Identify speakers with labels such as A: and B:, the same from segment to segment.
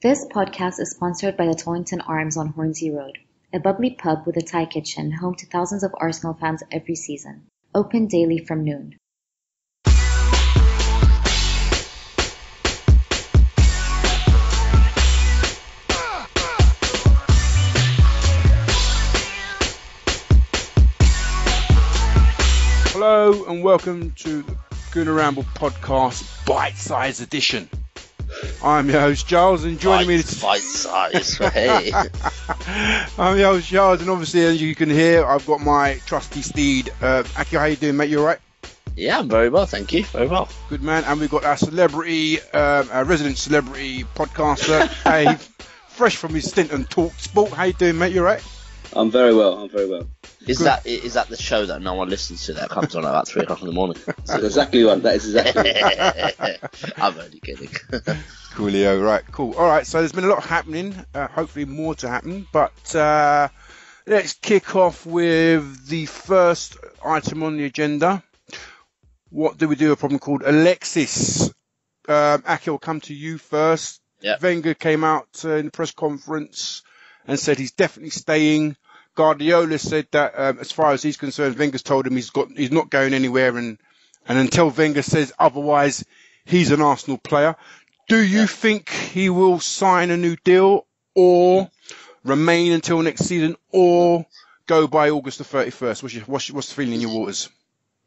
A: This podcast is sponsored by the Tollington Arms on Hornsey Road, a bubbly pub with a Thai kitchen home to thousands of Arsenal fans every season. Open daily from noon.
B: Hello and welcome to the Gooner Ramble podcast bite-size edition. I'm your host Giles, and joining me
C: bite-size. Hey.
B: I'm your host Giles, and obviously as you can hear, I've got my trusty steed. Akhil, how you doing, mate? You all right?
C: Yeah, I'm very well, thank you. Very well.
B: Good man. And we've got our celebrity, our resident celebrity podcaster, Dave, fresh from his stint on Talk Sport. How you doing, mate? You all right?
D: I'm very well.
C: Is that the show that no one listens to that comes on at about 3 o'clock in the morning?
D: That's exactly one. That is exactly one.
C: I'm only kidding.
B: Coolio, right, cool. All right, so there's been a lot happening, hopefully more to happen, but let's kick off with the first item on the agenda. What do we do? A problem called Alexis. Akhil, will come to you first.
C: Yep.
B: Wenger came out in the press conference and said he's definitely staying. Guardiola said that as far as he's concerned, Wenger's told him he's not going anywhere, and until Wenger says otherwise, he's an Arsenal player. Do you think he will sign a new deal, or remain until next season, or go by August the 31st? What's the feeling in your waters?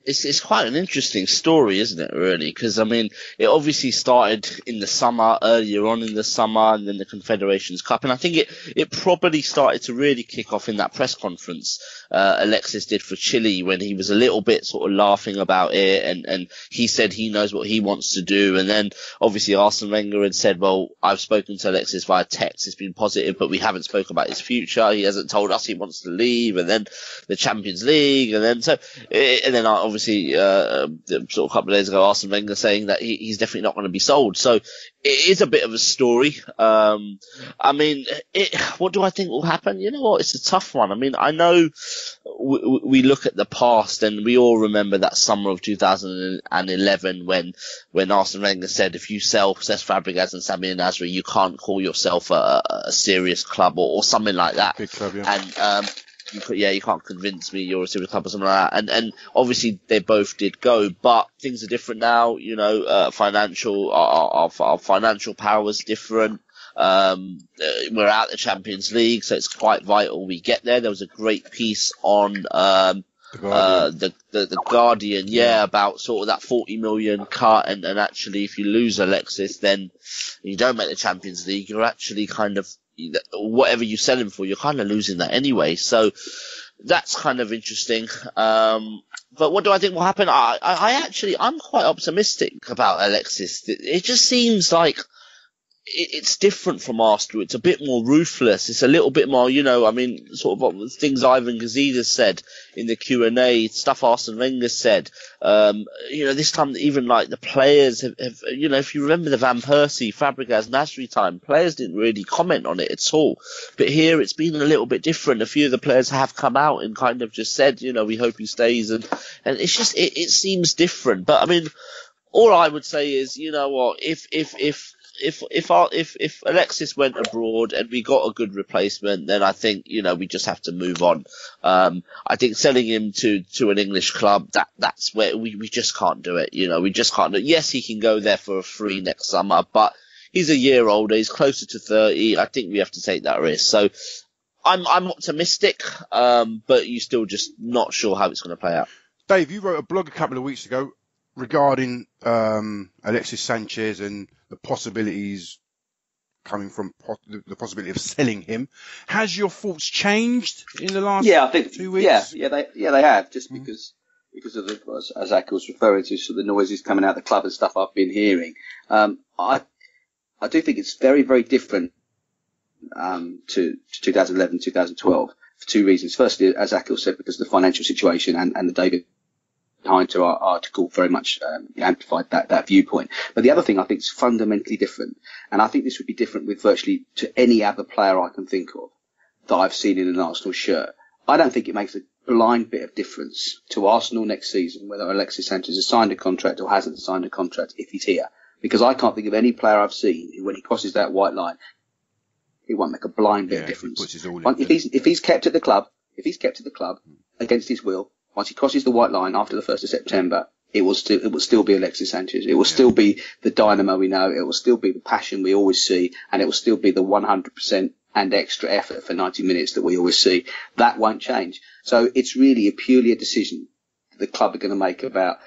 C: It's quite an interesting story, isn't it, really? Because, I mean, it obviously started in the summer, earlier on in the summer, and then the Confederations Cup. And I think it probably started to really kick off in that press conference Alexis did for Chile, when he was a little bit sort of laughing about it, and he said he knows what he wants to do. And then, obviously, Arsene Wenger had said, well, I've spoken to Alexis via text. It's been positive, but we haven't spoken about his future. He hasn't told us he wants to leave. And then the Champions League. And then obviously, sort of a couple of days ago, Arsene Wenger saying that he's definitely not going to be sold. So it is a bit of a story. I mean, what do I think will happen? You know what? It's a tough one. I mean, I know we look at the past, and we all remember that summer of 2011 when Arsene Wenger said, if you sell Cesc Fabregas and Sami Nasri, you can't call yourself a serious club or something like that.
B: Big club, yeah.
C: And you can't convince me you're a serious club or something like that. And obviously they both did go, but things are different now. You know, our financial power is different. We're out the Champions League, so it's quite vital we get there. There was a great piece on the Guardian, about sort of that 40 million cut, and actually if you lose Alexis, then you don't make the Champions League, you're actually kind of, whatever you sell him for, you're kind of losing that anyway. So that's kind of interesting. But what do I think will happen? I'm quite optimistic about Alexis. It just seems like it's different from Arsenal. It's a bit more ruthless. It's a little bit more, I mean, sort of things Ivan Gazidis said in the Q&A, stuff Arsene Wenger said. This time even like the players have, if you remember the Van Persie, Fabregas, Nasri time, players didn't really comment on it at all. But here it's been a little bit different. A few of the players have come out and kind of just said, we hope he stays, and it's just, it seems different. But I mean, all I would say is, you know what, if Alexis went abroad and we got a good replacement, then I think, we just have to move on. I think selling him to an English club, that's where we just can't do it. We just can't do it. Yes, he can go there for a free next summer, but he's a year older. He's closer to 30. I think we have to take that risk. So I'm optimistic, but you're still just not sure how it's going to play out.
B: Dave, you wrote a blog a couple of weeks ago regarding Alexis Sanchez and the possibilities coming from the possibility of selling him. Has your thoughts changed in the last 2 weeks?
D: Yeah, they have, just because of the, as Akhil was referring to, sort of the noises coming out of the club and stuff I've been hearing. I do think it's very, very different to 2011, 2012 for two reasons. Firstly, as Akhil said, because of the financial situation and the David Hinter article very much amplified that viewpoint. But the other thing I think is fundamentally different, and I think this would be different with virtually to any other player I can think of that I've seen in an Arsenal shirt. I don't think it makes a blind bit of difference to Arsenal next season whether Alexis Sanchez has signed a contract or hasn't signed a contract if he's here. Because I can't think of any player I've seen who, when he crosses that white line, It won't make a blind bit of difference. If he's kept at the club against his will, once he crosses the white line after the 1st of September, it will still be Alexis Sanchez. It will still be the dynamo we know. It will still be the passion we always see, and it will still be the 100% and extra effort for 90 minutes that we always see. That won't change. So it's really purely a decision that the club are going to make about.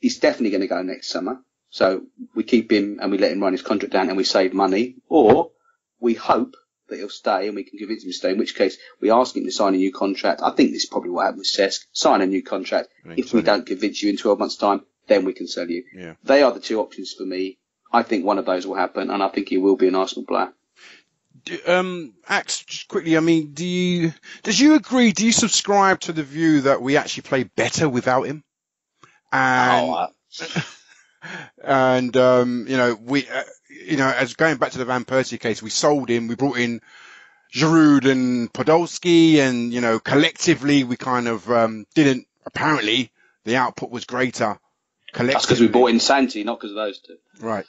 D: He's definitely going to go next summer. So we keep him and we let him run his contract down and we save money, or we hope that he'll stay and we can convince him to stay, in which case we ask him to sign a new contract. I think this is probably what happened with Szczesny. Sign a new contract. If we don't convince you in 12 months' time, then we can sell you.
B: Yeah.
D: They are the two options for me. I think one of those will happen, and I think he will be an Arsenal player.
B: Axe, just quickly, I mean, do you agree, do you subscribe to the view that we actually play better without him? And, as going back to the Van Persie case, we sold him, we brought in Giroud and Podolski, and, collectively we kind of, apparently the output was greater collectively.
D: That's because we bought in Santi, not because of those two.
B: Right.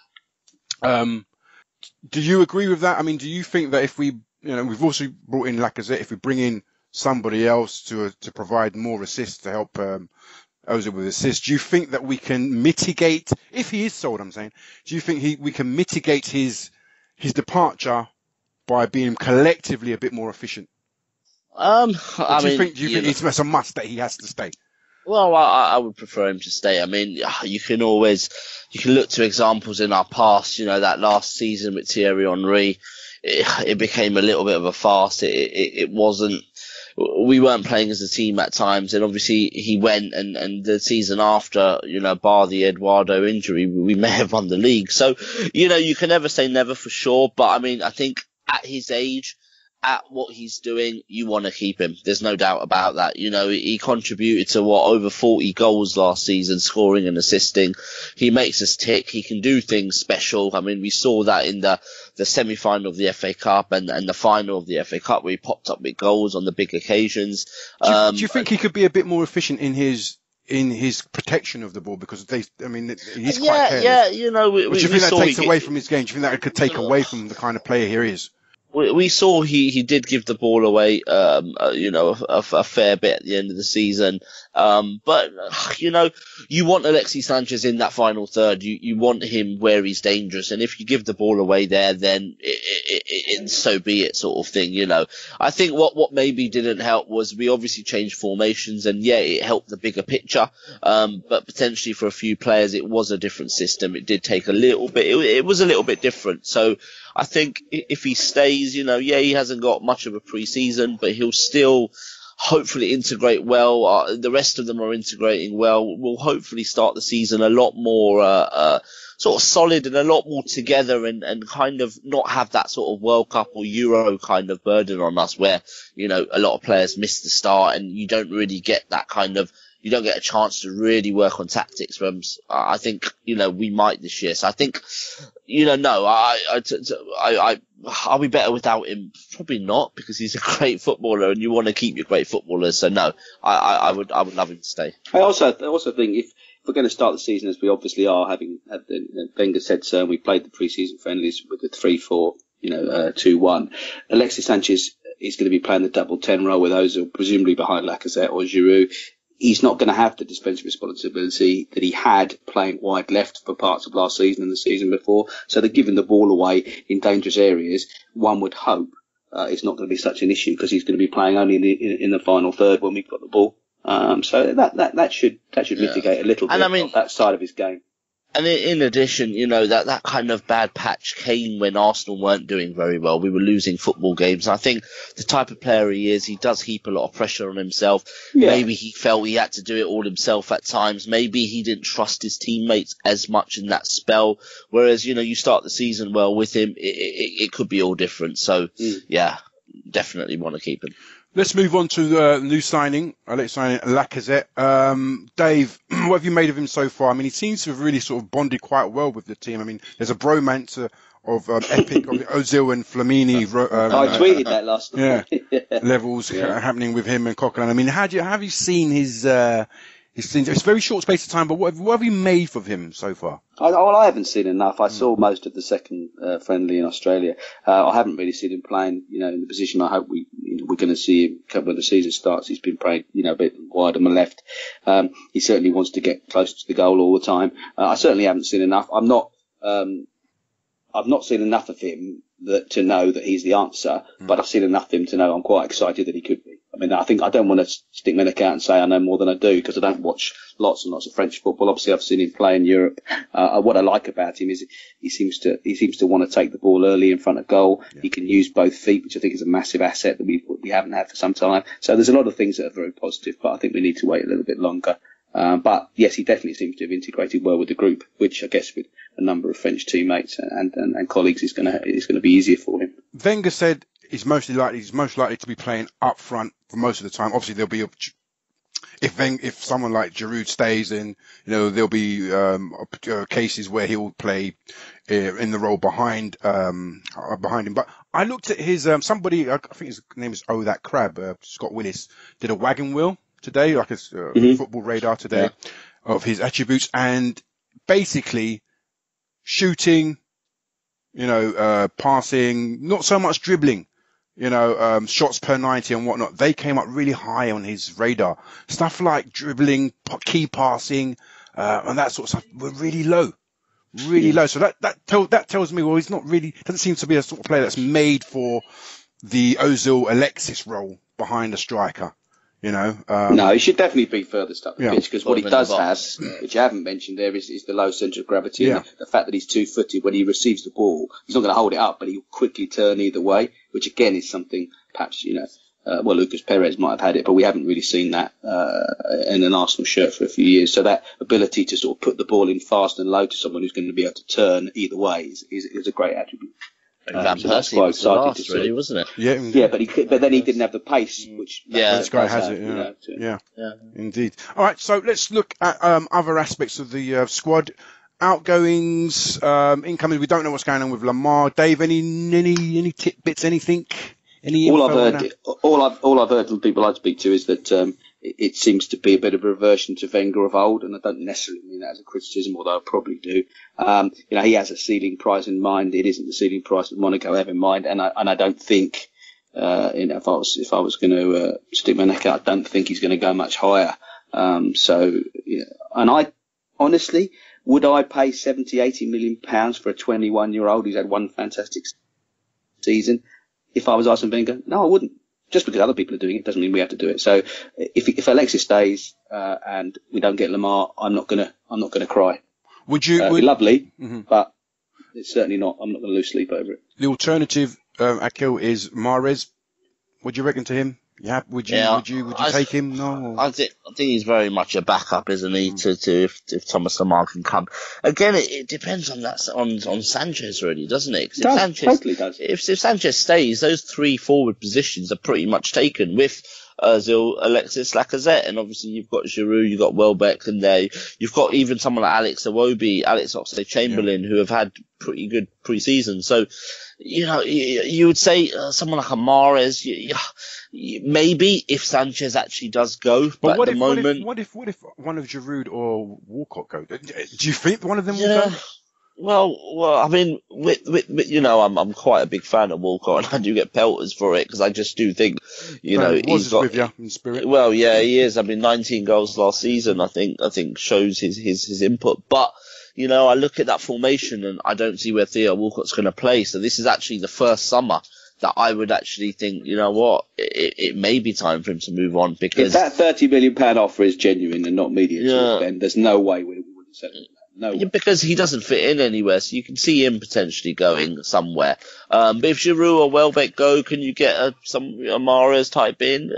B: Do you agree with that? I mean, do you think that if we, we've also brought in Lacazette, if we bring in somebody else to provide more assists to help Ozil with assists, do you think that we can mitigate, if he is sold, I'm saying, do you think we can mitigate his departure by being collectively a bit more efficient? Do you think it's a must that he has to stay?
C: Well, I would prefer him to stay. I mean, you can look to examples in our past, that last season with Thierry Henry, it became a little bit of a farce. It wasn't, we weren't playing as a team at times, and obviously he went, and the season after, bar the Eduardo injury, we may have won the league. So, you can never say never for sure, but I mean, I think at his age, at what he's doing, you want to keep him. There's no doubt about that. He contributed to over 40 goals last season, scoring and assisting. He makes us tick. He can do things special. I mean, we saw that in the semi-final of the FA Cup and the final of the FA Cup, where he popped up with goals on the big occasions.
B: Do you think he could be a bit more efficient in his protection of the ball? Because he's quite careless.
C: Yeah,
B: do you think that takes away from his game? Do you think that it could take away from the kind of player he is?
C: We saw he did give the ball away, a fair bit at the end of the season. But you want Alexis Sanchez in that final third. You want him where he's dangerous. And if you give the ball away there, then so be it, sort of thing, I think what maybe didn't help was we obviously changed formations, and it helped the bigger picture. But potentially for a few players, it was a different system. It did take a little bit, it was a little bit different. So I think if he stays, he hasn't got much of a pre-season, but he'll still hopefully integrate well. The rest of them are integrating well. We'll hopefully start the season a lot more sort of solid and a lot more together, and kind of not have that sort of World Cup or Euro kind of burden on us where, a lot of players miss the start and you don't really get that kind of, you don't get a chance to really work on tactics. I think, we might this year. So I think, are we better without him? Probably not, because he's a great footballer and you want to keep your great footballers. So no, I would love him to stay.
D: I also think if we're going to start the season as we obviously are, having Wenger said so, and we played the pre-season friendlies with the 3-4, 2-1. Alexis Sanchez is going to be playing the double 10 role with Ozil, presumably behind Lacazette or Giroud. He's not going to have the defensive responsibility that he had playing wide left for parts of last season and the season before. So they're giving the ball away in dangerous areas. One would hope it's not going to be such an issue, because he's going to be playing only in the final third when we've got the ball. So that should mitigate a little bit of that side of his game.
C: And in addition, that kind of bad patch came when Arsenal weren't doing very well. We were losing football games. And I think the type of player he is, he does heap a lot of pressure on himself. Yeah. Maybe he felt he had to do it all himself at times. Maybe he didn't trust his teammates as much in that spell. Whereas, you start the season well with him, it could be all different. So, definitely want to keep him.
B: Let's move on to the new signing, Lacazette. Dave, what have you made of him so far? I mean, he seems to have really sort of bonded quite well with the team. I mean, there's a bromance of epic of Ozil and Flamini.
D: I tweeted that last night.
B: Levels happening with him and Coquelin. I mean, have you seen his It's a very short space of time, but what have you made of him so far?
D: I haven't seen enough. I saw most of the second friendly in Australia. I haven't really seen him playing, in the position I hope we're going to see him when the season starts. He's been playing, a bit wide on the left. He certainly wants to get close to the goal all the time. I certainly haven't seen enough. I've not seen enough of him to know that he's the answer, but I've seen enough of him to know I'm quite excited that he could be. I mean, I don't want to stick my neck out and say I know more than I do, because I don't watch lots and lots of French football. Obviously, I've seen him play in Europe. What I like about him is he seems to want to take the ball early in front of goal. Yeah. He can use both feet, which I think is a massive asset that we haven't had for some time. So there's a lot of things that are very positive, but I think we need to wait a little bit longer. But yes, he definitely seems to have integrated well with the group, which I guess with a number of French teammates and colleagues is going to be easier for him.
B: Wenger said he's most likely to be playing up front for most of the time. Obviously, there'll be if someone like Giroud stays, then there'll be cases where he'll play in the role behind him. But I looked at his somebody, I think his name is That Crab, Scott Willis, did a wagon wheel today, like a football radar today, of his attributes, and basically shooting, passing, not so much dribbling, shots per 90 and whatnot. They came up really high on his radar. Stuff like dribbling, key passing, and that sort of stuff were really low. So that tells me, well, he's not really, doesn't seem to be a sort of player that's made for the Ozil Alexis role behind a striker.
D: No, he should definitely be furthest up the pitch, because what he does have, which you haven't mentioned there, is the low centre of gravity. And the fact that he's 2-footed, when he receives the ball, he's not going to hold it up, but he'll quickly turn either way, which again is something perhaps, Lucas Perez might have had it, but we haven't really seen that in an Arsenal shirt for a few years. So that ability to sort of put the ball in fast and low to someone who's going to be able to turn either way is a great attribute.
C: Van Persie was the last, really, wasn't it?
D: Yeah, but then he didn't have the pace, which
B: this guy has it. Yeah, indeed. All right, so let's look at other aspects of the squad. Outgoings, incoming. We don't know what's going on with Lamar. Dave, any tidbits, anything?
D: All I've heard from people I speak to is that it seems to be a bit of a reversion to Wenger of old, and I don't necessarily mean that as a criticism, although I probably do. He has a ceiling price in mind. It isn't the ceiling price that Monaco have in mind, and I don't think, if I was going to stick my neck out, I don't think he's going to go much higher. And I honestly, would I pay 70, 80 million pounds for a 21-year-old who's had one fantastic season? If I was Arsene Wenger, no, I wouldn't. Just because other people are doing it doesn't mean we have to do it. So if Alexis stays and we don't get Lamar, I'm not gonna cry.
B: Would you?
D: It'd be lovely, but it's certainly not. I'm not going to lose sleep over it.
B: The alternative, Akhil, is Mahrez. What do you reckon to him? Yeah, would you take him? No,
C: I think he's very much a backup, isn't he? To if Thomas Lamar can come again, it depends on Sanchez, really, doesn't it?
D: It does, totally does.
C: If Sanchez stays, those three forward positions are pretty much taken with Ozil, Alexis, Lacazette, and obviously you've got Giroud, you've got Welbeck, and there you've got even someone like Alex Iwobi, Alex Oxlade-Chamberlain, who have had pretty good pre-season. So, you would say someone like a Mahrez, maybe if Sanchez actually does go, but at the moment,
B: what if one of Giroud or Walcott go? Do you think one of them will go?
C: Well, I mean, I'm quite a big fan of Walcott, and I do get pelters for it because I just do think,
B: he's got with you in spirit.
C: Well, yeah, he is. I mean, 19 goals last season, I think shows his input. But I look at that formation and I don't see where Theo Walcott's going to play. So this is actually the first summer that I would actually think, it may be time for him to move on, because
D: if that £30 million offer is genuine and not media, then there's no way we wouldn't sell it. No.
C: Because he doesn't fit in anywhere, so you can see him potentially going somewhere. But if Giroud or Welbeck go, can you get a Mahrez type in?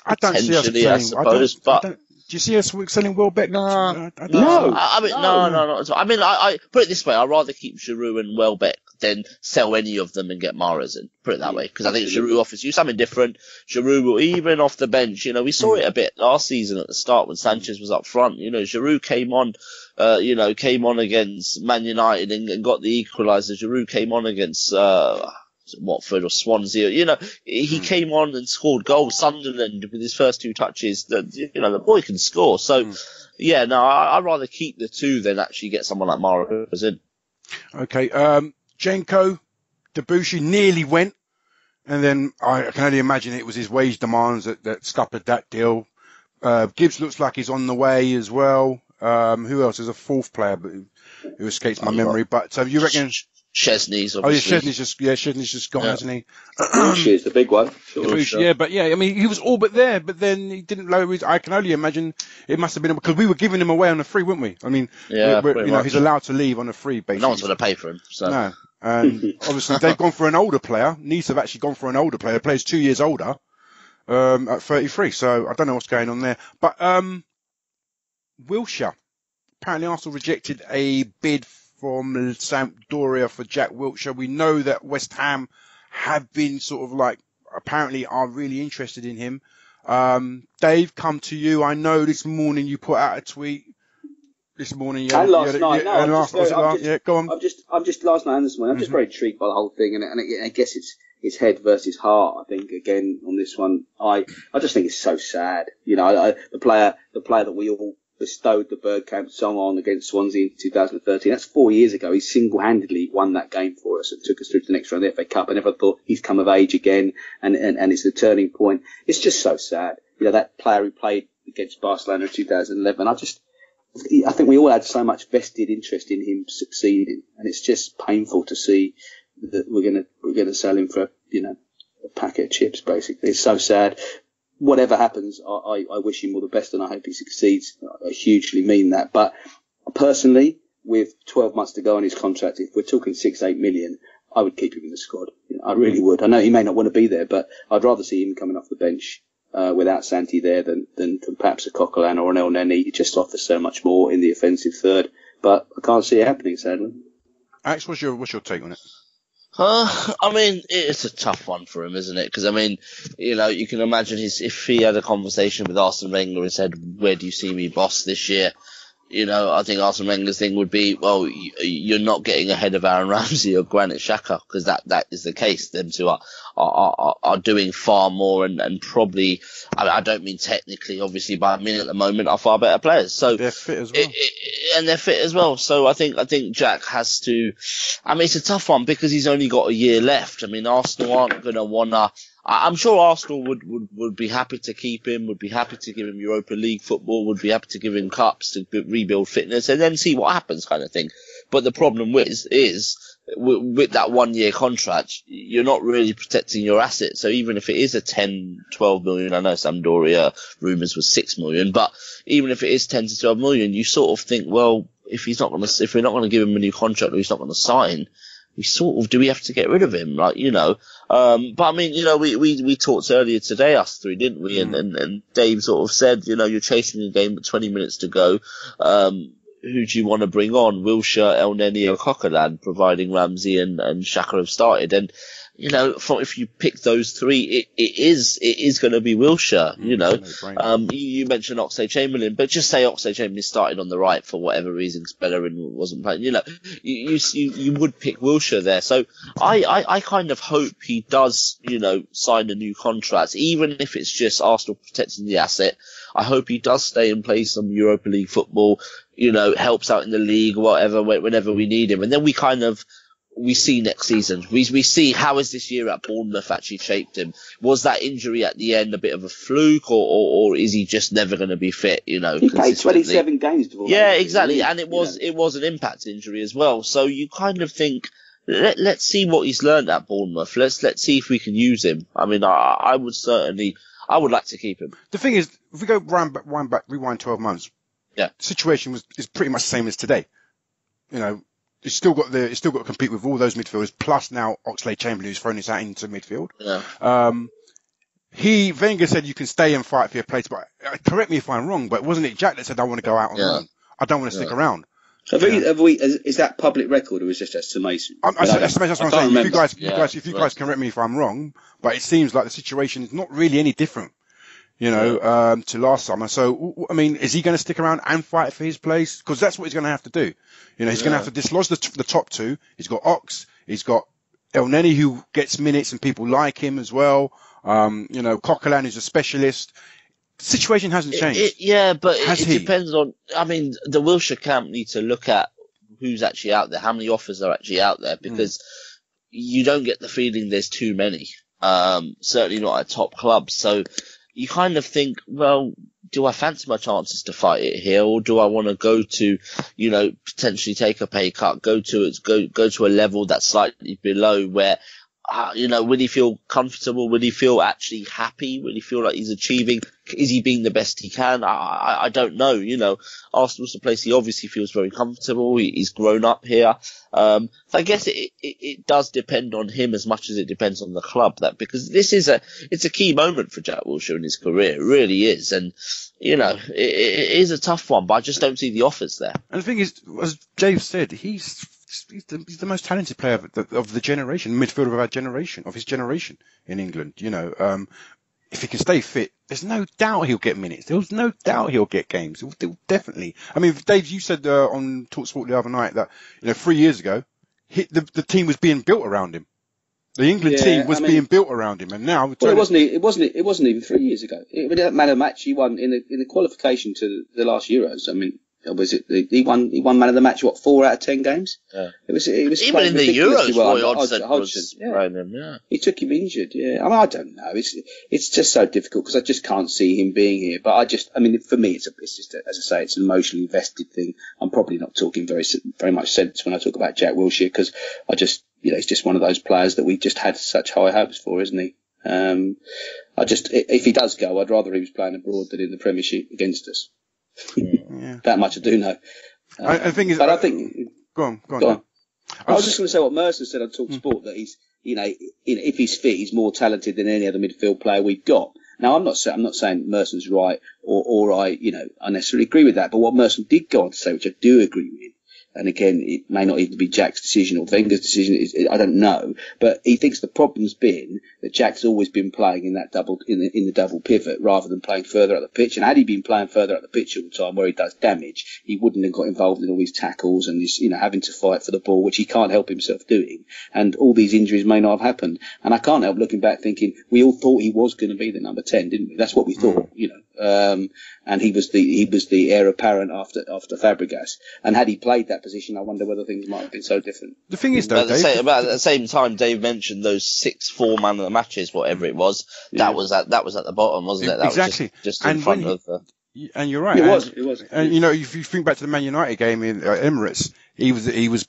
C: Potentially, I suppose.
B: Do you see us selling Welbeck?
C: No.
B: No.
C: I mean, I put it this way: I'd rather keep Giroud and Welbeck than sell any of them and get Mahrez in. Put it that way, because I think Giroud offers you something different. Giroud will, even off the bench, we saw it a bit last season at the start when Sanchez was up front. Giroud came on against Man United and got the equaliser. Giroud came on against Watford or Swansea. You know, he came on and scored goals. Sunderland with his first 2 touches. The boy can score. So, yeah, no, I'd rather keep the 2 than actually get someone like Mahrez in.
B: Okay, Jenko, Debussy nearly went, and then I can only imagine it was his wage demands that scuppered that deal. Gibbs looks like he's on the way as well. Who else? There's a 4th player who escapes my memory. But you reckon
C: Szczesny's
B: obviously?
C: Szczesny's
B: just gone, hasn't he?
D: Debussy is the big one.
B: Yeah, but I mean, he was all but there, but then he didn't lower his. I can only imagine it must have been because we were giving him away on a free, weren't we? I mean, he's allowed to leave on a free basis.
C: No one's going to pay for him. So.
B: No, and obviously they've gone for an older player. Nice have actually gone for an older player. The player's 2 years older. At 33, so I don't know what's going on there. But Wilshere, apparently Arsenal rejected a bid from Sampdoria for Jack Wilshere. We know that West Ham have been sort of like, apparently are really interested in him. Dave, come to you. I know this morning you put out a tweet. This morning,
D: and last night.
B: Go on.
D: I'm just last night and this morning. I'm just very intrigued by the whole thing, and I guess it's head versus heart. I think again on this one, I just think it's so sad. You know, the player that we all bestowed the Bergkamp song on against Swansea in 2013. That's 4 years ago. He single-handedly won that game for us and took us through to the next round of the FA Cup. I never thought he's come of age again, and it's the turning point. It's just so sad. You know, that player who played against Barcelona in 2011. I think we all had so much vested interest in him succeeding, and it's just painful to see that we're gonna sell him for a packet of chips. Basically, it's so sad. Whatever happens, I wish him all the best, and I hope he succeeds. I hugely mean that. But personally, with 12 months to go on his contract, if we're talking 6-8 million, I would keep him in the squad. I really would. I know he may not want to be there, but I'd rather see him coming off the bench without Santi there than perhaps a Coquelin or an El Neni. It just offers so much more in the offensive third. But I can't see it happening, sadly.
B: Alex, what's your take on it?
C: I mean, it's a tough one for him, isn't it? Because, I mean, you can imagine if he had a conversation with Arsene Wenger and said, where do you see me boss this year? I think Arsene Wenger's thing would be, well, you're not getting ahead of Aaron Ramsey or Granit Xhaka, because that is the case. Them 2 are doing far more and probably, I don't mean technically, obviously, but I mean at the moment are far better players. So
B: they're fit as well.
C: And they're fit as well. So I think Jack has to, I mean, it's a tough one because he's only got a year left. I mean, Arsenal aren't going to want to, I'm sure Arsenal would be happy to keep him, would be happy to give him Europa League football, would be happy to give him cups to rebuild fitness and then see what happens kind of thing. But the problem is with that 1 year contract, you're not really protecting your assets. So even if it is a 10, 12 million, I know Sampdoria rumours was 6 million, but even if it is 10 to 12 million, you sort of think, well, if we're not going to give him a new contract or he's not going to sign, do we have to get rid of him? But I mean, we talked earlier today, us 3, didn't we? And Dave sort of said, you're chasing a game with 20 minutes to go. Who do you want to bring on? Wilshere, El Neni or Coquelin, providing Ramsey and Xhaka have started. And, if you pick those 3, it is going to be Wilshere, you mentioned Oxlade-Chamberlain, but just say Oxlade-Chamberlain started on the right for whatever reasons, Bellerin wasn't playing, you would pick Wilshere there. So I kind of hope he does, sign a new contract, even if it's just Arsenal protecting the asset. I hope he does stay and play some Europa League football, helps out in the league, whatever, whenever we need him. And then we see next season. We see how has this year at Bournemouth actually shaped him. Was that injury at the end a bit of a fluke, or is he just never going to be fit?
D: He played 27 games.
C: Yeah, exactly, and it was an impact injury as well. So you kind of think, let's see what he's learned at Bournemouth. Let's see if we can use him. I mean, I would like to keep him.
B: The thing is, if we go rewind 12 months,
C: the
B: situation is pretty much the same as today. He's still got to compete with all those midfielders, plus now Oxlade-Chamberlain, who's thrown his out into midfield.
C: Yeah.
B: Wenger said you can stay and fight for your place, but correct me if I'm wrong, but wasn't it Jack that said I want to go out on loan? I don't want to stick around.
D: Is that public record, or is this just summation?
B: That's what I'm saying. If you guys correct me if I'm wrong, but it seems like the situation is not really any different, to last summer. So, I mean, is he going to stick around and fight for his place? Because that's what he's going to have to do. He's going to have to dislodge the top 2. He's got Ox, he's got Elneny, who gets minutes and people like him as well. Coquelin is a specialist. The situation hasn't changed.
C: But it depends on. I mean, the Wilshere camp need to look at who's actually out there, how many offers are actually out there, because you don't get the feeling there's too many. Certainly not at top clubs. So you kind of think, well, do I fancy my chances to fight it here, or do I want to go to, potentially take a pay cut, go to a level that's slightly below where, will he feel comfortable? Will he feel actually happy? Will he feel like he's achieving? Is he being the best he can? I don't know. Arsenal's the place he obviously feels very comfortable. He's grown up here. So I guess it does depend on him as much as it depends on the club, because this is it's a key moment for Jack Wilshere in his career. It really is. And, it is a tough one, but I just don't see the offers there.
B: And the thing is, as Dave said, he's the most talented player of the generation, midfielder of our generation, of his generation in England. If he can stay fit, there's no doubt he'll get minutes. There's no doubt he'll get games. He'll definitely. I mean, Dave, you said on TalkSport the other night that 3 years ago, the team was being built around him. The England team was being built around him, and now
D: it wasn't even 3 years ago. That man of the match he won in the qualification to the last Euros. I mean, was it he won man of the match? 4 out of 10 games?
C: Yeah.
D: It was
C: even in the Euros.
D: Hodgson. He took him injured. Yeah, I mean, I don't know. It's just so difficult because I just can't see him being here. But for me, it's just as I say, it's an emotionally invested thing. I'm probably not talking very much sense when I talk about Jack Wilshere, because I just he's just one of those players that we just had such high hopes for, isn't he? If he does go, I'd rather he was playing abroad than in the Premiership against us.
B: Yeah.
D: That much I do know.
B: I think. Go on.
D: I was just going to say what Mercer said on TalkSport, that he's, if he's fit, he's more talented than any other midfield player we've got. Now, I'm not saying Mercer's right or I necessarily agree with that. But what Mercer did go on to say, which I do agree with, and again, it may not even be Jack's decision or Wenger's decision. I don't know, but he thinks the problem's been that Jack's always been playing in that in the double pivot rather than playing further up the pitch. And had he been playing further up the pitch all the time where he does damage, he wouldn't have got involved in all these tackles and this, having to fight for the ball, which he can't help himself doing. And all these injuries may not have happened. And I can't help looking back thinking we all thought he was going to be the number 10, didn't we? That's what we thought, and he was the heir apparent after Fabregas. And had he played that position, I wonder whether things might have been so different.
B: The thing is, though,
C: about at the same time, Dave mentioned those 6-4 man of the matches, whatever it was. Yeah. That was at the bottom, wasn't it? That
B: exactly.
C: Was just in front of.
B: And you're right.
D: It was.
B: And if you think back to the Man United game in Emirates, he was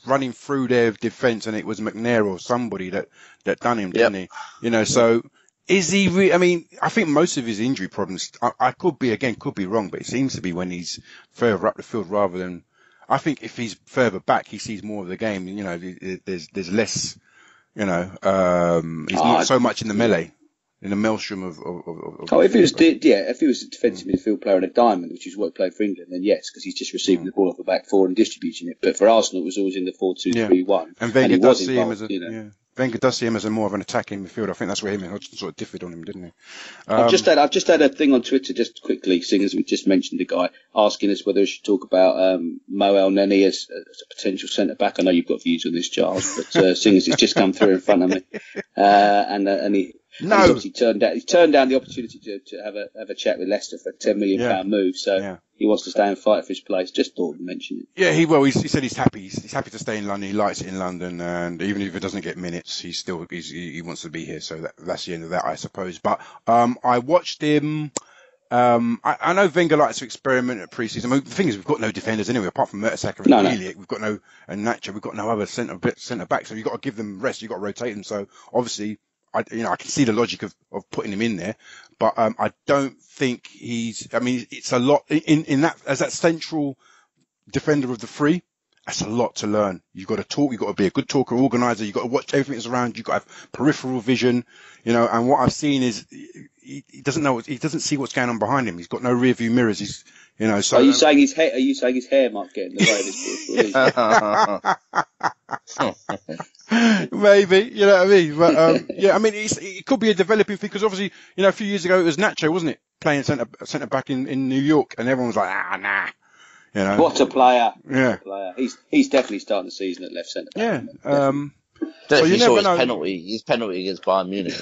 B: running through their defence, and it was McNair or somebody that done him, didn't he? So. Is he? I think most of his injury problems. I could be wrong, but it seems to be when he's further up the field rather than. I think if he's further back, he sees more of the game. There's less. He's not so much in the melee, in the maelstrom of.
D: If he was a defensive midfield player in a diamond, which is what he played for England, then yes, because he's just receiving the ball off the back four and distributing it. But for Arsenal, it was always in the 4-2-3-1,
B: and Wenger does see him as Wenger does see him as more of an attacking midfielder. I think that's where him and Hodgson sort of differed on him, didn't he?
D: I've just had a thing on Twitter, just quickly, seeing as we just mentioned the guy, asking us whether we should talk about Mo Elneny as a potential centre back. I know you've got views on this, Giles, but seeing as it's just come through in front of me, and he's obviously turned down the opportunity to have a chat with Leicester for a £10 million move. So he wants to stay and fight for his place. Just thought to mention it.
B: Yeah, he said he's happy. He's happy to stay in London. He likes it in London, and even if he doesn't get minutes, he wants to be here. So that's the end of that, I suppose. But I watched him. I know Wenger likes to experiment at pre-season. The thing is, we've got no defenders anyway, apart from Mertesacker and Ilic. We've got and Nacho. We've got no other centre back. So you've got to give them rest. You've got to rotate them. So obviously, I can see the logic of putting him in there, but I don't think he's. It's a lot in that as that central defender of the three. That's a lot to learn. You've got to talk. You've got to be a good talker, organizer. You've got to watch everything that's around you. You've got to have peripheral vision. And what I've seen is he doesn't know. He doesn't see what's going on behind him. He's got no rear view mirrors. He's. So
D: are you saying his hair might get in the way of his peripheral?
B: Maybe, you know what I mean? But, it could be a developing thing because obviously, a few years ago it was Nacho, wasn't it? Playing centre back in New York, and everyone was like, nah.
D: What a player.
B: Yeah.
D: What a player. He's definitely starting the season at left centre back.
B: Yeah.
C: So you saw
B: never
C: his
B: know.
C: His penalty against Bayern Munich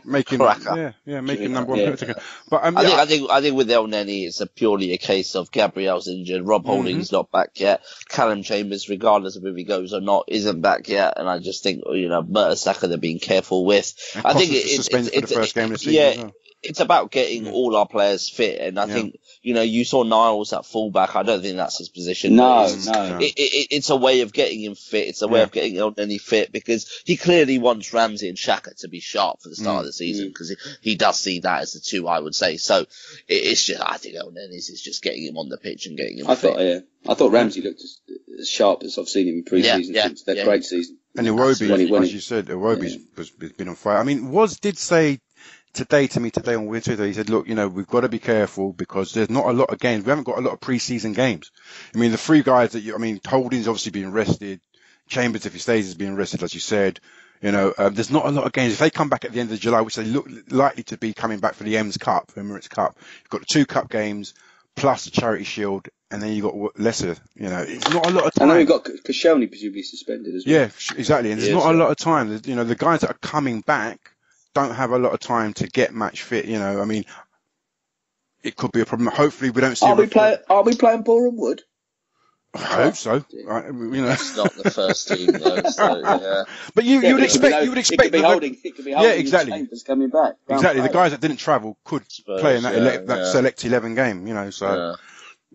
B: making
C: cracker.
B: Making number one penalty. But
C: I think with El Neni, it's purely a case of Gabriel's injured, Rob Holding's not back yet, Callum Chambers, regardless of if he goes or not, isn't back yet, and I just think Mertesacker they're being careful with.
B: And
C: I think
B: it's suspended for the first game of the season as well.
C: It's about getting all our players fit, and I think you saw Niles at fullback. I don't think that's his position.
D: No.
C: It's a way of getting him fit. It's a way of getting El Neni fit because he clearly wants Ramsey and Xhaka to be sharp for the start of the season because he does see that as the two, I would say. So it's just, I think El Neni's is just getting him on the pitch and getting him fit.
D: I thought Ramsey looked as sharp as I've seen him in pre-season since that great season.
B: And Iwobi, as you said, Iwobi's has been on fire. I mean, did say today on Wednesday, he said, look, we've got to be careful because there's not a lot of games. We haven't got a lot of pre-season games. I mean, the three guys Holding's obviously being rested. Chambers, if he stays, is being rested, as you said. There's not a lot of games. If they come back at the end of July, which they look likely to be coming back for the Emirates Cup, you've got the 2 cup games plus the Charity Shield, and then you've got lesser. It's not a lot of time.
D: I know you've got Koscielny presumably suspended as well.
B: Yeah, exactly. And there's not a lot of time. The guys that are coming back don't have a lot of time to get match fit. I mean, it could be a problem. Hopefully, we don't see.
D: Are we playing Boreham Wood?
B: I hope so.
C: It's not the first team though. So, yeah.
B: But you would expect. It could be
D: Holding.
B: Yeah, exactly.
D: Chambers coming back.
B: Exactly. The guys that didn't travel could play in that select 11 game. So.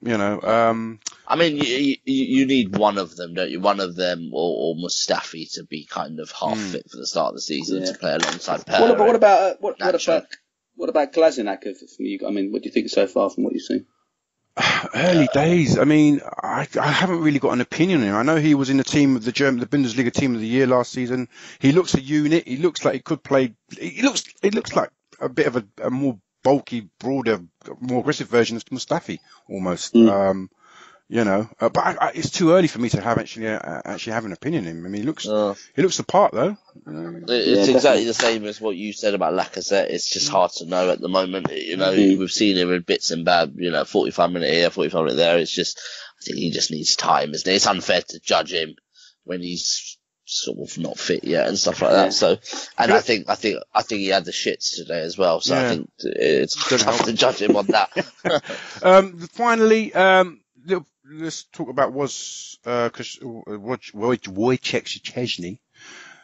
B: I mean,
C: you need one of them, don't you? One of them or Mustafi to be kind of half fit for the start of the season to play alongside Perez.
D: What about Kolasinac from you? I mean, what do you think so far from what you've seen?
B: Early days. I mean, I haven't really got an opinion on him. I know he was in the team of the Bundesliga team of the year last season. He looks a unit. He looks like he could play. It looks like a bit of a more bulky, broader, more aggressive version of Mustafi almost. But it's too early for me to actually have an opinion on him. I mean, he looks the part though.
C: It's exactly the same as what you said about Lacazette. It's just hard to know at the moment. We've seen him in bits and bad. 45 minute here, 45 minute there. It's just, I think he just needs time, isn't it? It's unfair to judge him when he's sort of not fit yet and stuff like that. So, and I think he had the shits today as well. So I think it's tough to judge him on that.
B: Finally, let's talk about Wojciech Szczesny,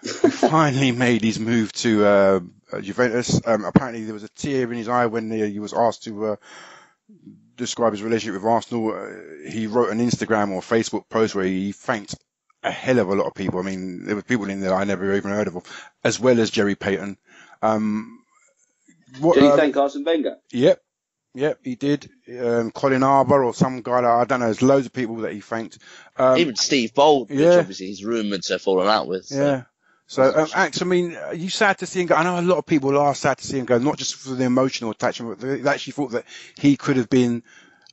B: who finally made his move to Juventus. Apparently, there was a tear in his eye when he was asked to describe his relationship with Arsenal. He wrote an Instagram or Facebook post where he thanked a hell of a lot of people. I mean, there were people in there I never even heard of, as well as Jerry Payton.
D: Did he thank Arsene Wenger?
B: Yep, he did. Colin Arbor or some guy, I don't know. There's loads of people that he thanked.
C: Even Steve Bold, which obviously he's rumoured to have fallen out with. So.
B: Yeah. So, Ax, I mean, are you sad to see him go? I know a lot of people are sad to see him go, not just for the emotional attachment, but they actually thought that he could have been,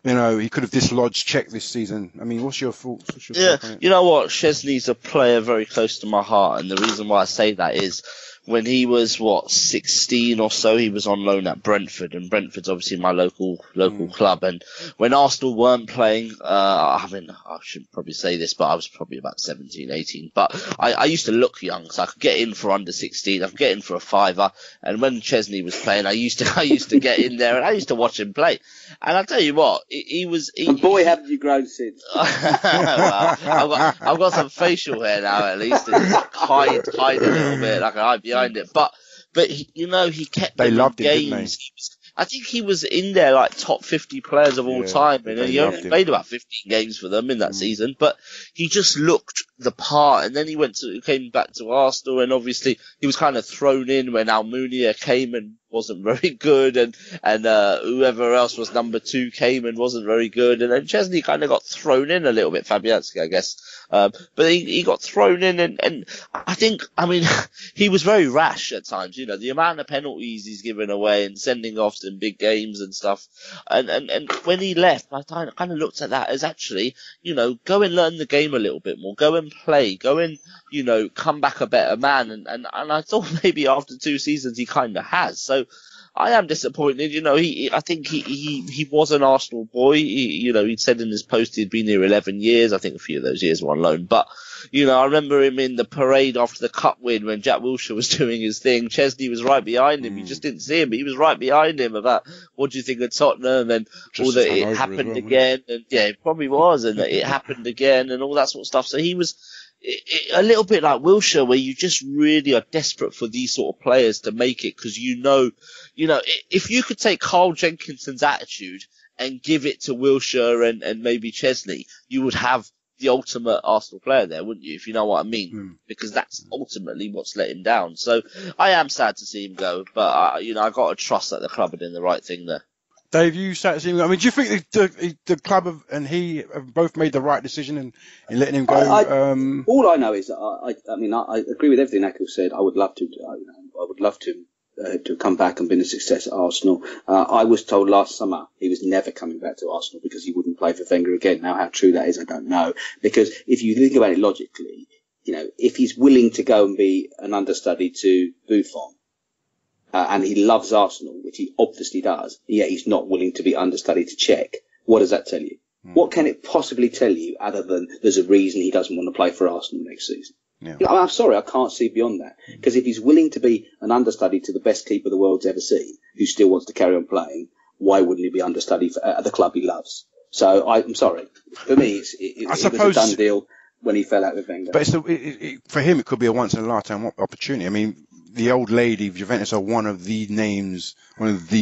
B: he could have dislodged Czech this season. I mean, what's your thoughts?
C: Take on it? You know what? Szczesny's a player very close to my heart, and the reason why I say that is when he was 16 or so, he was on loan at Brentford, and Brentford's obviously my local club. And when Arsenal weren't playing, I shouldn't probably say this, but I was probably about 17, 18. But I used to look young, so I could get in for under 16. I could get in for a fiver. And when Szczesny was playing, I used to get in there, and I used to watch him play. And I'll tell you what,
D: and boy, haven't you grown since.
C: Well, I've got some facial hair now, at least. It's hide a little bit, like I hide behind it. But he kept them in games. I think he was in there like top 50 players of all time, and he only played about 15 games for them in that season. But he just looked the part, and then he came back to Arsenal, and obviously he was kind of thrown in when Almunia came and wasn't very good, and whoever else was number 2 came and wasn't very good, and then Szczesny kind of got thrown in a little bit, Fabianski, I guess. But he got thrown in, and I think, he was very rash at times. The amount of penalties he's given away and sending off in big games and stuff. And when he left, I kind of looked at that as actually, go and learn the game a little bit more, go and play, go and, come back a better man. And I thought maybe after 2 seasons he kind of has. So I am disappointed. I think he was an Arsenal boy. He'd said in his post he'd been here 11 years. I think a few of those years were on loan. But, I remember him in the parade after the cup win when Jack Wilshere was doing his thing. Szczesny was right behind him. You just didn't see him, but he was right behind him about, what do you think of Tottenham? And all that it happened again. And yeah, it probably was. And it happened again and all that sort of stuff. So he was a little bit like Wilshere, where you just really are desperate for these sort of players to make it, because if you could take Carl Jenkinson's attitude and give it to Wilshere and maybe Szczesny, you would have the ultimate Arsenal player there, wouldn't you? If you know what I mean, because that's ultimately what's let him down. So I am sad to see him go, but I got to trust that the club are doing the right thing there.
B: Dave, you sat to see him. I mean, do you think the club and he have both made the right decision in letting him go?
D: All I know is that I agree with everything Akhil said. I would love to. I would love to come back and been a success at Arsenal. I was told last summer he was never coming back to Arsenal because he wouldn't play for Wenger again. Now, how true that is, I don't know. Because if you think about it logically, if he's willing to go and be an understudy to Buffon, and he loves Arsenal, which he obviously does, yet he's not willing to be understudy to Czech, what does that tell you? What can it possibly tell you other than there's a reason he doesn't want to play for Arsenal next season? Yeah. I'm sorry, I can't see beyond that. Because if he's willing to be an understudy to the best keeper the world's ever seen, who still wants to carry on playing, why wouldn't he be understudy at the club he loves? So I'm sorry. For me, it was a done deal when he fell out with Wenger.
B: But for him, it could be a once-in-a-lifetime opportunity. I mean, the old lady, Juventus are one of the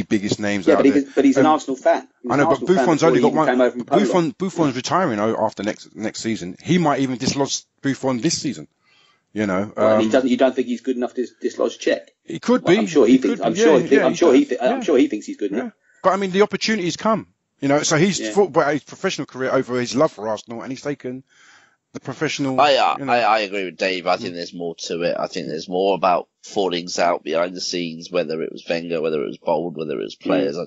B: biggest names out there.
D: But he's an Arsenal fan.
B: I know, but Buffon's only got one. Buffon's retiring after next season. He might even dislodge Buffon this season. You don't think he's good enough to dislodge Czech? He could be.
D: I'm sure he thinks. I'm sure he thinks he's good enough.
B: But I mean, the opportunities come. So he's fought about his professional career over his love for Arsenal, and he's taken the professional.
C: I agree with Dave. I think there's more to it. I think there's more about fallings out behind the scenes, whether it was Wenger, whether it was Bold, whether it was players.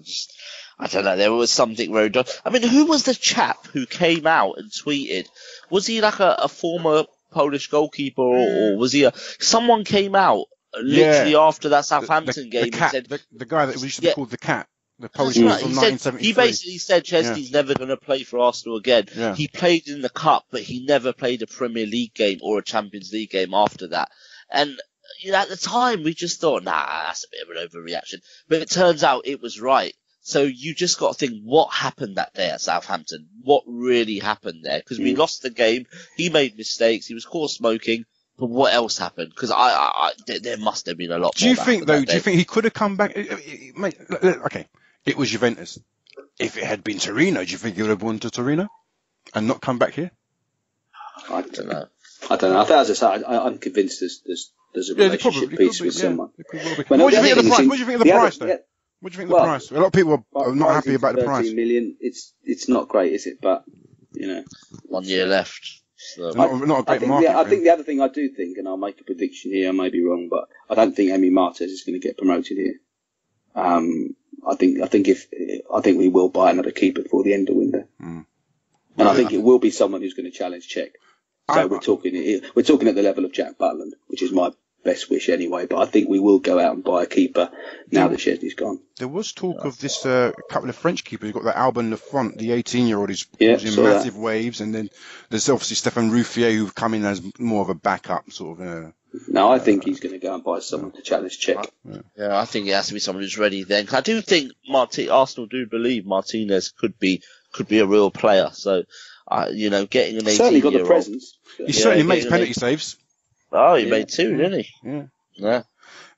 C: I don't know. There was something very done. I mean, who was the chap who came out and tweeted? Was he like a former Polish goalkeeper, or was he someone came out literally after that Southampton game
B: and said the guy that used to be called the Cat, the Polish from 1973.
C: He basically said Szczesny's never going to play for Arsenal again. Yeah. He played in the Cup, but he never played a Premier League game or a Champions League game after that. And at the time we just thought, that's a bit of an overreaction. But it turns out it was right. So you just got to think, what happened that day at Southampton? What really happened there? Because we lost the game. He made mistakes. He was caught smoking. But what else happened? Because there must have been a lot more.
B: Do you think he could have come back? Okay, it was Juventus. If it had been Torino, do you think he would have gone to Torino and not come back here?
D: I don't know. I think, as I say, I'm convinced there's a relationship piece with someone.
B: What do you think of the price? What do you think of the price, though? What do you think of the price? A lot of people are not happy about the price.
D: 13 million, it's not great, is it? But,
C: 1 year left. So.
B: Not a great market.
D: I think the other thing I do think, and I'll make a prediction here, I may be wrong, but I don't think Emi Martez is going to get promoted here. I think we will buy another keeper before the end of the window. And I think it will be someone who's going to challenge Czech. So we're talking at the level of Jack Butland, which is my best wish anyway, but I think we will go out and buy a keeper now that Szczesny's gone.
B: There was talk of this couple of French keepers. You've got that Alban Lafont, the 18-year-old, who's causing massive waves, and then there's obviously Stéphane Ruffier, who've come in as more of a backup sort of.
D: No, I think he's going to go and buy someone to challenge Czech.
C: Yeah, I think it has to be someone who's ready then. 'Cause I do think Arsenal do believe Martinez could be a real player. So, getting an 18-year-old.
D: Certainly got the presence.
B: He certainly makes penalty saves.
C: Oh, he made 2, didn't he? Yeah.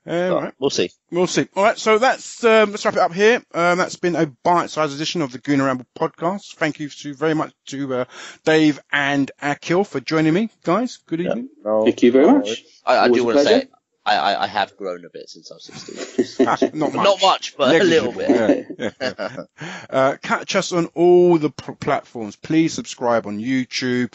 B: Right.
C: We'll see.
B: All right, so let's wrap it up here. That's been a bite-sized edition of the Gooner Ramble podcast. Thank you very much to Dave and Akhil for joining me, guys. Good evening.
D: Thank you very much.
C: I do want to say I have grown a bit since I was 16. Not much, but a little bit.
B: Yeah. Catch us on all the platforms. Please subscribe on YouTube.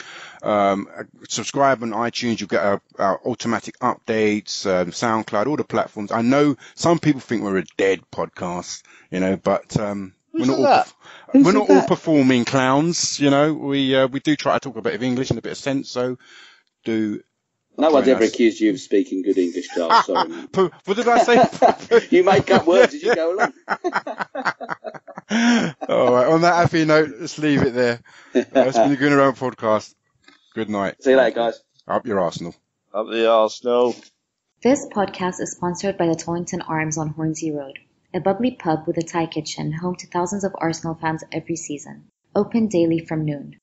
B: Subscribe on iTunes. You'll get our automatic updates, SoundCloud, all the platforms. I know some people think we're a dead podcast, but we're not all performing clowns. We do try to talk a bit of English and a bit of sense. So do
D: No one's
B: Very
D: ever
B: nice.
D: accused you of speaking good English, Giles. Sorry, man.
B: What did I say?
D: You make up words as you go along.
B: All right. On that happy note, let's leave it there. It's been the Gooner Ramble podcast. Good night.
D: See you later, guys.
B: Up your Arsenal.
C: Up the Arsenal.
A: This podcast is sponsored by the Tollington Arms on Hornsey Road, a bubbly pub with a Thai kitchen home to thousands of Arsenal fans every season. Open daily from noon.